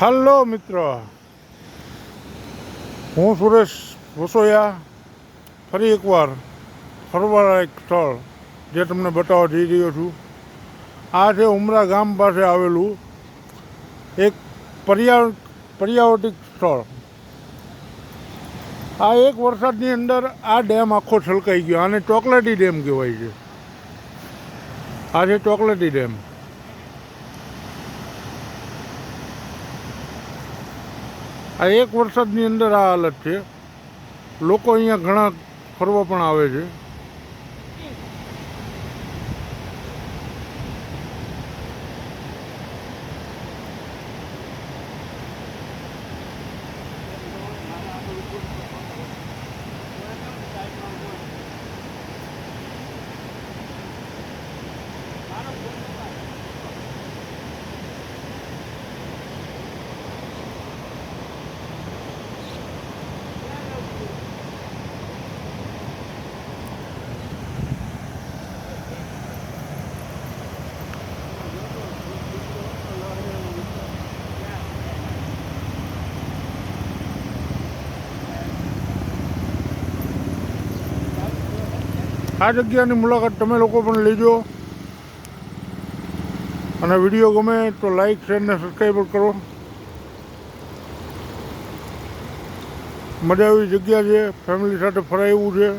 હાલો મિત્ર, હું સુરેશ વસોયા ફરી એકવાર ફરવાલાયક એક સ્થળ જે તમને બતાવવા જઈ રહ્યો છું. આ છે ઉમરા ગામ પાસે આવેલું એક પર્યાવટિક સ્થળ. આ એક વરસાદની અંદર આ ડેમ આખો છલકાઈ ગયો. આને ચોકલેટી ડેમ કહેવાય છે. આ છે ચોકલેટી ડેમ. આ એક વરસાદની અંદર આ હાલત છે. લોકો અહીંયા ઘણા ફરવા પણ આવે છે. આ જગ્યાની મુલાકાત તમે લોકો પણ લેજો અને વિડીયો ગમે તો લાઈક શેર ને સબસ્ક્રાઈબ કરો. મજા આવી જગ્યા છે, ફેમિલી સાથે ફરાય એવું છે.